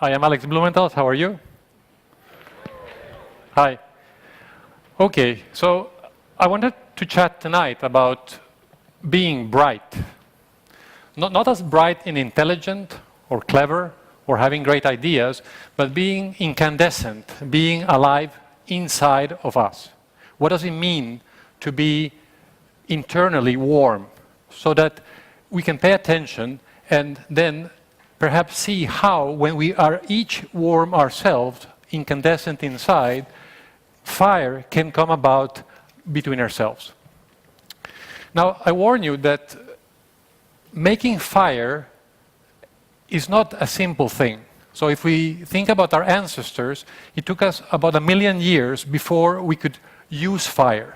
Hi, I'm Aleks Blumentals. How are you? Hi. Okay, so I wanted to chat tonight about being bright. Not as bright and intelligent or clever or having great ideas, but being incandescent, being alive inside of us. What does it mean to be internally warm so that we can pay attention and then perhaps see how, when we are each warm ourselves, incandescent inside, fire can come about between ourselves. Now, I warn you that making fire is not a simple thing. So if we think about our ancestors, it took us about 1 million years before we could use fire.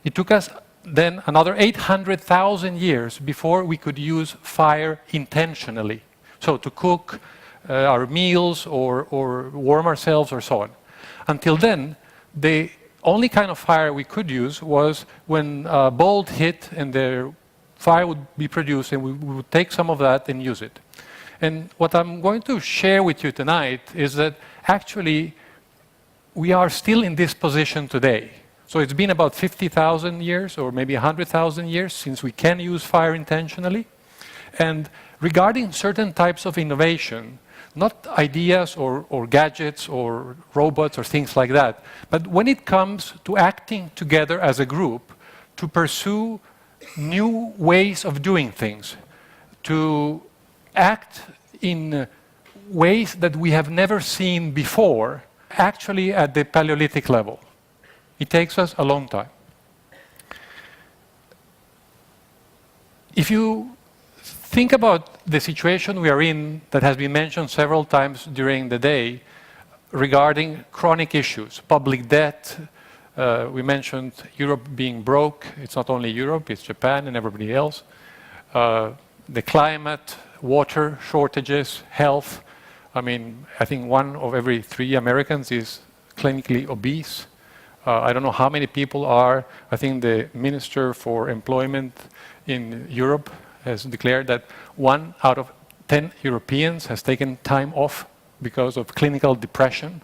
It took us then another 800,000 years before we could use fire intentionally. So to cook our meals or warm ourselves or so on. Until then, the only kind of fire we could use was when a bolt hit and the fire would be produced, and we would take some of that and use it. And what I'm going to share with you tonight is that actually we are still in this position today. So it's been about 50,000 years or maybe 100,000 years since we can use fire intentionally. And regarding certain types of innovation, not ideas or gadgets or robots or things like that, but when it comes to acting together as a group to pursue new ways of doing things, to act in ways that we have never seen before, actually at the Paleolithic level. It takes us a long time. If you think about the situation we are in that has been mentioned several times during the day regarding chronic issues, public debt, we mentioned Europe being broke. It's not only Europe, it's Japan and everybody else. The climate, water shortages, health. I mean, I think 1 of every 3 Americans is clinically obese. I don't know how many people are. I think the Minister for Employment in Europe has declared that 1 out of 10 Europeans has taken time off because of clinical depression.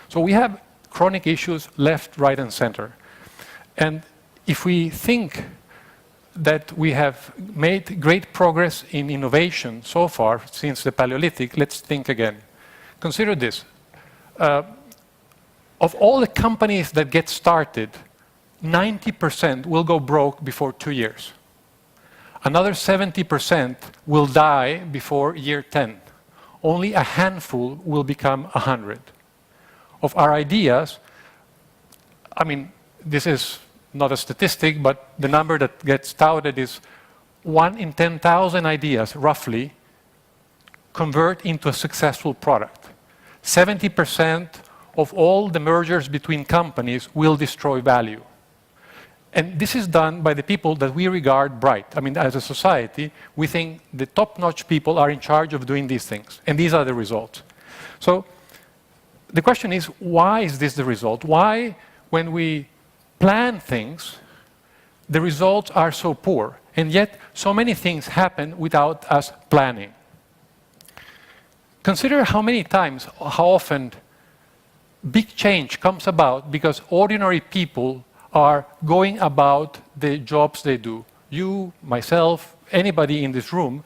So we have chronic issues left, right, and center. And if we think that we have made great progress in innovation so far since the Paleolithic, let's think again. Consider this. Of all the companies that get started, 90% will go broke before 2 years. Another 70% will die before year 10. Only a handful will become 100. Of our ideas, I mean, this is not a statistic, but the number that gets touted is 1 in 10,000 ideas, roughly, convert into a successful product. 70% of all the mergers between companies will destroy value. And this is done by the people that we regard bright. I mean, as a society, we think the top-notch people are in charge of doing these things. And these are the results. So the question is, why is this the result? Why, when we plan things, the results are so poor? And yet, so many things happen without us planning. Consider how many times, how often, big change comes about because ordinary people are going about the jobs they do. You, myself, anybody in this room,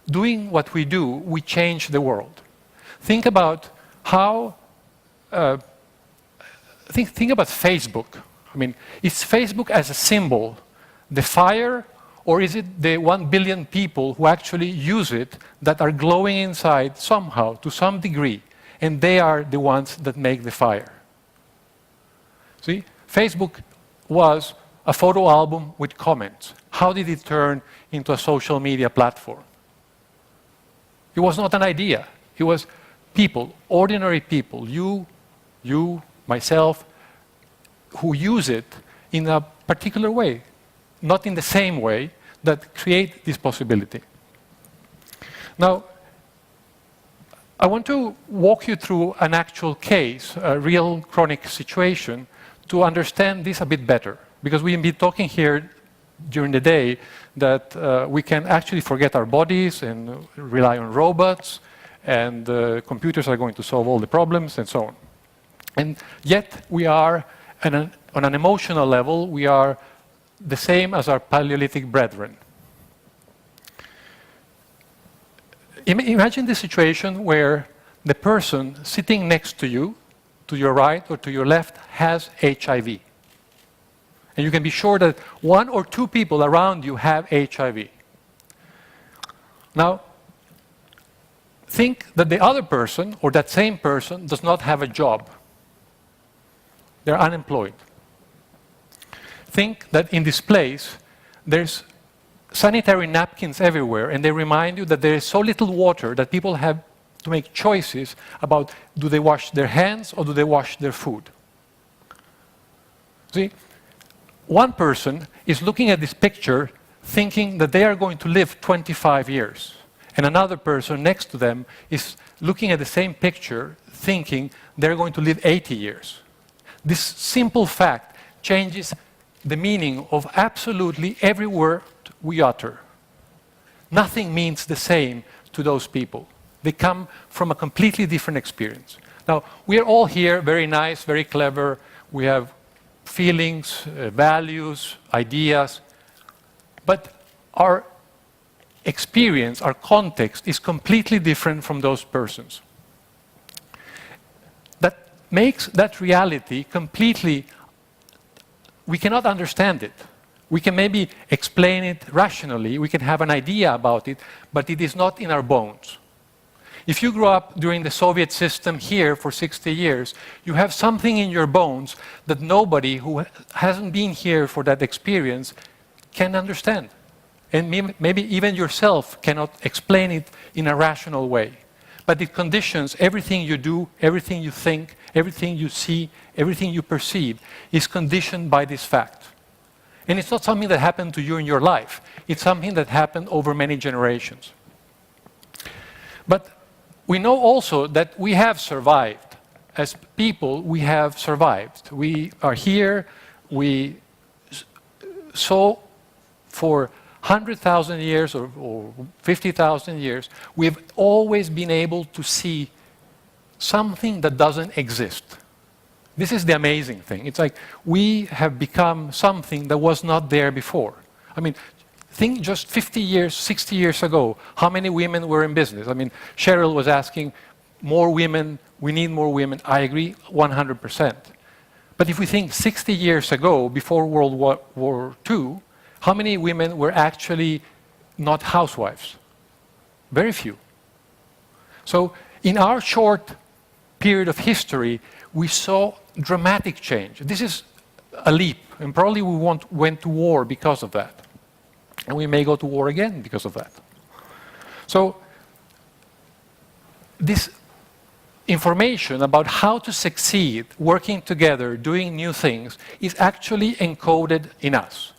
doing what we do, we change the world. Think about how, think about Facebook. I mean, is Facebook as a symbol the fire, or is it the 1 billion people who actually use it that are glowing inside somehow, to some degree, and they are the ones that make the fire? See, Facebook was a photo album with comments. How did it turn into a social media platform? It was not an idea. It was people, ordinary people, you, myself, who use it in a particular way, not in the same way, that create this possibility. Now, I want to walk you through an actual case, a real chronic situation, to understand this a bit better. Because we've been talking here during the day that we can actually forget our bodies and rely on robots and computers are going to solve all the problems, and so on. And yet we are, on an emotional level, we are the same as our Paleolithic brethren. Imagine the situation where the person sitting next to you, to your right or to your left, has HIV. And you can be sure that 1 or 2 people around you have HIV. Now, think that the other person, or that same person, does not have a job. They're unemployed. Think that in this place, there's sanitary napkins everywhere, and they remind you that there is so little water that people have to make choices about do they wash their hands or do they wash their food. See, one person is looking at this picture thinking that they are going to live 25 years. And another person next to them is looking at the same picture thinking they're going to live 80 years. This simple fact changes the meaning of absolutely every word we utter. Nothing means the same to those people. They come from a completely different experience. Now, we are all here very nice, very clever. We have feelings, values, ideas. But our experience, our context is completely different from those persons. That makes that reality completely, we cannot understand it. We can maybe explain it rationally, we can have an idea about it, but it is not in our bones. If you grew up during the Soviet system here for 60 years, you have something in your bones that nobody who hasn't been here for that experience can understand. And maybe even yourself cannot explain it in a rational way. But it conditions everything you do, everything you think, everything you see, everything you perceive is conditioned by this fact. And it's not something that happened to you in your life. It's something that happened over many generations. But we know also that we have survived. As people, we have survived. We are here, we saw for 100,000 years or 50,000 years, we've always been able to see something that doesn't exist. This is the amazing thing. It's like we have become something that was not there before. I mean, think just 50 years, 60 years ago, how many women were in business? I mean, Cheryl was asking, more women, we need more women. I agree 100%. But if we think 60 years ago, before World War II, how many women were actually not housewives? Very few. So in our short period of history, we saw dramatic change. This is a leap, and probably we went to war because of that. And we may go to war again because of that. So this information about how to succeed, working together, doing new things, is actually encoded in us.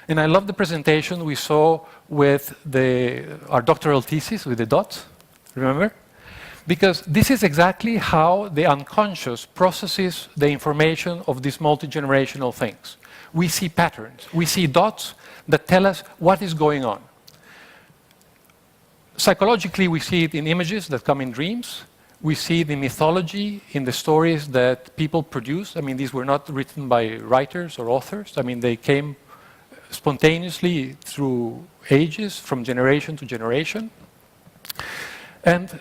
And I love the presentation we saw with our doctoral thesis with the dots, remember? Because this is exactly how the unconscious processes the information of these multi-generational things. We see patterns. We see dots that tell us what is going on. Psychologically, we see it in images that come in dreams. We see it in mythology, in the stories that people produce. I mean, these were not written by writers or authors. I mean, they came spontaneously through ages, from generation to generation. And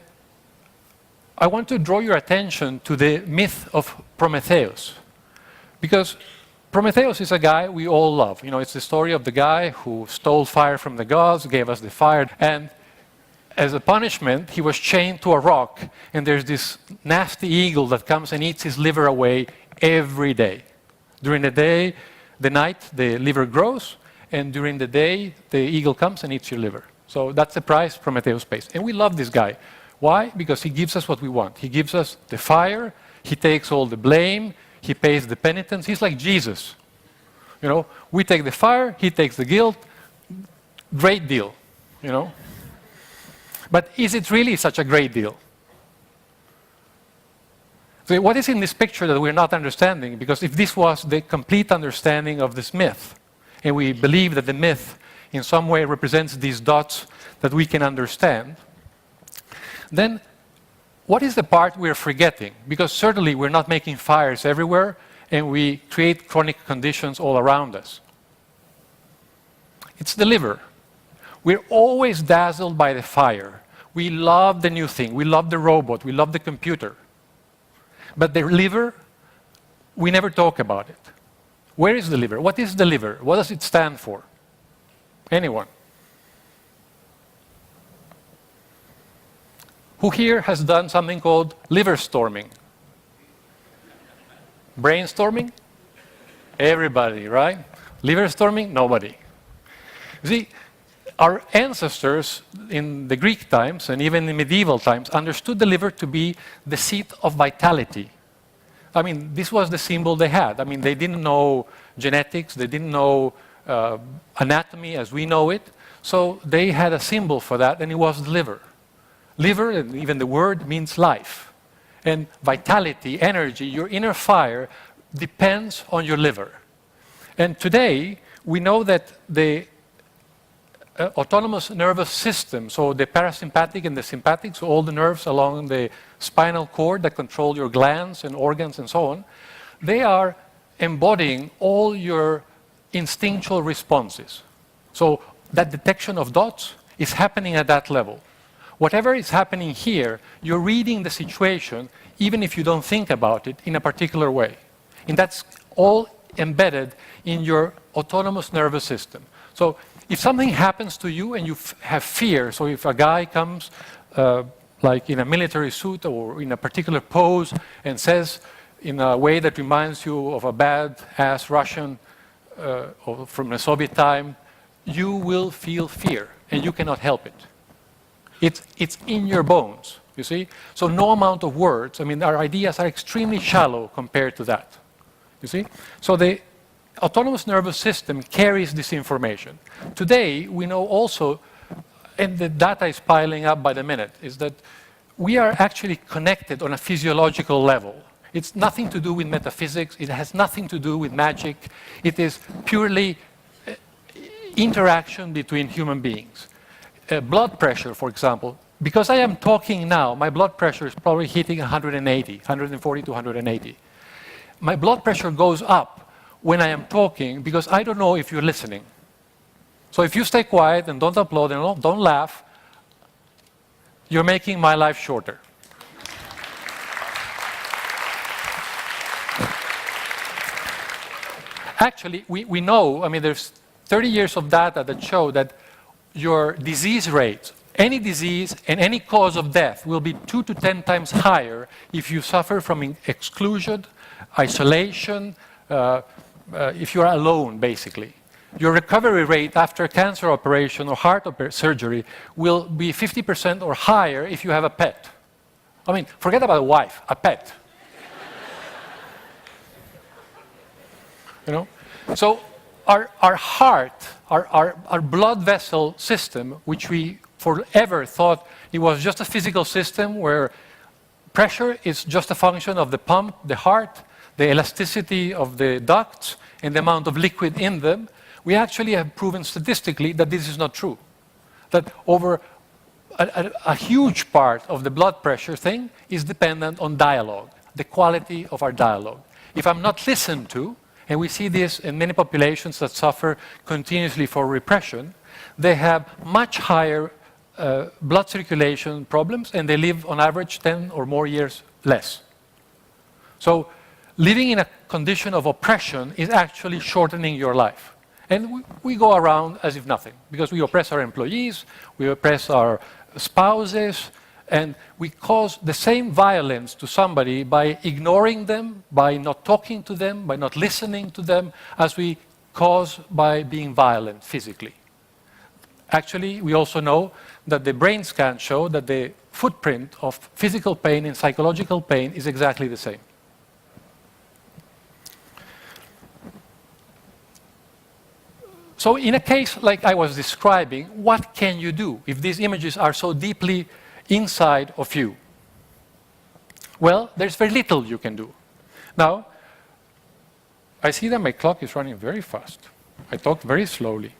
I want to draw your attention to the myth of Prometheus. Because Prometheus is a guy we all love. You know, it's the story of the guy who stole fire from the gods, gave us the fire, and as a punishment, he was chained to a rock, and there's this nasty eagle that comes and eats his liver away every day. During the day, the night, the liver grows, and during the day, the eagle comes and eats your liver. So that's the price Prometheus pays. And we love this guy. Why? Because he gives us what we want. He gives us the fire, he takes all the blame, he pays the penitence. He's like Jesus. You know, we take the fire, he takes the guilt. Great deal, you know. But is it really such a great deal? So what is in this picture that we're not understanding? Because if this was the complete understanding of this myth, and we believe that the myth in some way represents these dots that we can understand, then what is the part we're forgetting? Because certainly we're not making fires everywhere, and we create chronic conditions all around us. It's the liver. We're always dazzled by the fire. We love the new thing. We love the robot. We love the computer. But the liver, we never talk about it. Where is the liver? What is the liver? What does it stand for? Anyone? Who here has done something called liver storming? Brainstorming? Everybody, right? Liver storming? Nobody. See, our ancestors in the Greek times and even in medieval times understood the liver to be the seat of vitality. I mean, this was the symbol they had. I mean, they didn't know genetics, they didn't know anatomy as we know it, so they had a symbol for that, and it was the liver. Liver, and even the word, means life. And vitality, energy, your inner fire depends on your liver. And today, we know that the autonomous nervous system, so the parasympathetic and the sympathetic, so all the nerves along the spinal cord that control your glands and organs and so on, they are embodying all your instinctual responses. So that detection of dots is happening at that level. Whatever is happening here, you're reading the situation, even if you don't think about it, in a particular way. And that's all embedded in your autonomous nervous system. So if something happens to you and you have fear, so if a guy comes like in a military suit or in a particular pose and says in a way that reminds you of a bad-ass Russian or from the Soviet time, you will feel fear and you cannot help it. It's in your bones, you see? So no amount of words, I mean, our ideas are extremely shallow compared to that, you see? So the autonomous nervous system carries this information. Today, we know also, and the data is piling up by the minute, is that we are actually connected on a physiological level. It's nothing to do with metaphysics, it has nothing to do with magic, it is purely interaction between human beings. Blood pressure, for example, because I am talking now, my blood pressure is probably hitting 180, 140 to 180. My blood pressure goes up when I am talking because I don't know if you're listening. So if you stay quiet and don't applaud and don't laugh, you're making my life shorter. Actually, we know, I mean, there's 30 years of data that show that your disease rate, any disease and any cause of death will be 2 to 10 times higher if you suffer from exclusion, isolation, if you are alone, basically. Your recovery rate after a cancer operation or heart surgery will be 50% or higher if you have a pet. I mean, forget about a wife, a pet. You know? So our heart, our blood vessel system, which we forever thought it was just a physical system where pressure is just a function of the pump, the heart, the elasticity of the ducts, and the amount of liquid in them, we actually have proven statistically that this is not true. That over a huge part of the blood pressure thing is dependent on dialogue, the quality of our dialogue. If I'm not listened to, and we see this in many populations that suffer continuously for repression, they have much higher blood circulation problems and they live on average 10 or more years less. So living in a condition of oppression is actually shortening your life. And we go around as if nothing, because we oppress our employees, we oppress our spouses, and we cause the same violence to somebody by ignoring them, by not talking to them, by not listening to them, as we cause by being violent physically. Actually, we also know that the brain scans show that the footprint of physical pain and psychological pain is exactly the same. So in a case like I was describing, what can you do if these images are so deeply inside of you? Well, there's very little you can do. Now, I see that my clock is running very fast. I talk very slowly.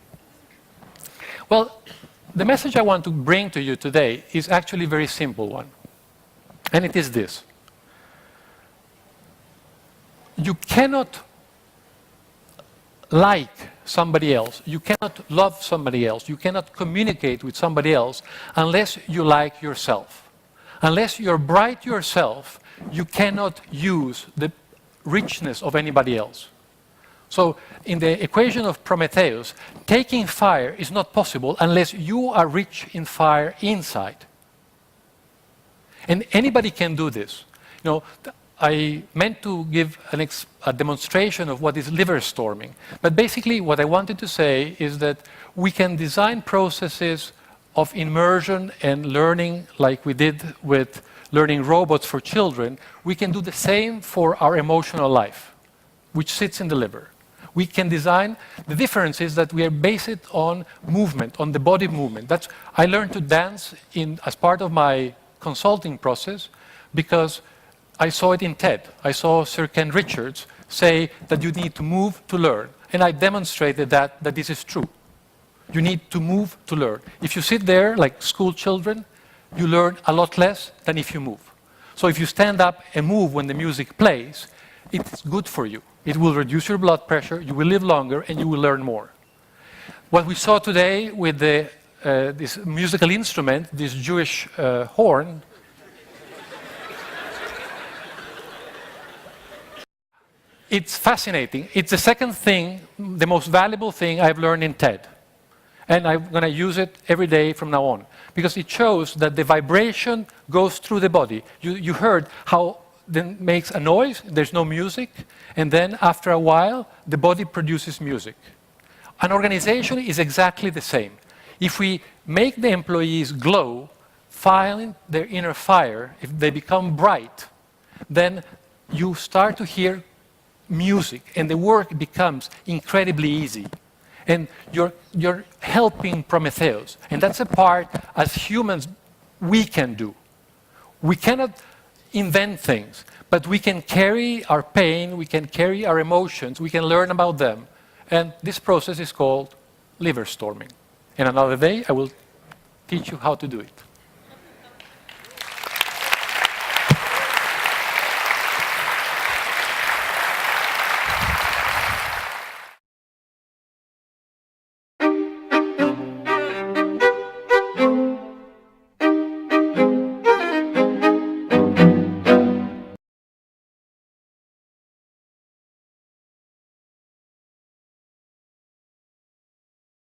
Well, the message I want to bring to you today is actually a very simple one. And it is this. You cannot like somebody else, you cannot love somebody else, you cannot communicate with somebody else unless you like yourself. Unless you're bright yourself, you cannot use the richness of anybody else. So in the equation of Prometheus, taking fire is not possible unless you are rich in fire inside. And anybody can do this. You know, I meant to give a demonstration of what is liver storming. But basically what I wanted to say is that we can design processes of immersion and learning like we did with learning robots for children. We can do the same for our emotional life, which sits in the liver. We can design, the difference is that we are based on movement, on the body movement. I learned to dance as part of my consulting process because I saw it in TED. I saw Sir Ken Richards say that you need to move to learn. And I demonstrated that this is true. You need to move to learn. If you sit there like school children, you learn a lot less than if you move. So if you stand up and move when the music plays, it's good for you. It will reduce your blood pressure, you will live longer, and you will learn more. What we saw today with this musical instrument, this Jewish horn, it's fascinating. It's the second thing, the most valuable thing I've learned in TED. And I'm going to use it every day from now on. Because it shows that the vibration goes through the body. You heard how it makes a noise, there's no music, and then after a while, the body produces music. An organization is exactly the same. If we make the employees glow, find their inner fire, if they become bright, then you start to hear music, and the work becomes incredibly easy. And you're helping Prometheus. And that's a part, as humans, we can do. We cannot invent things, but we can carry our pain, we can carry our emotions, we can learn about them. And this process is called liver storming. And another day, I will teach you how to do it.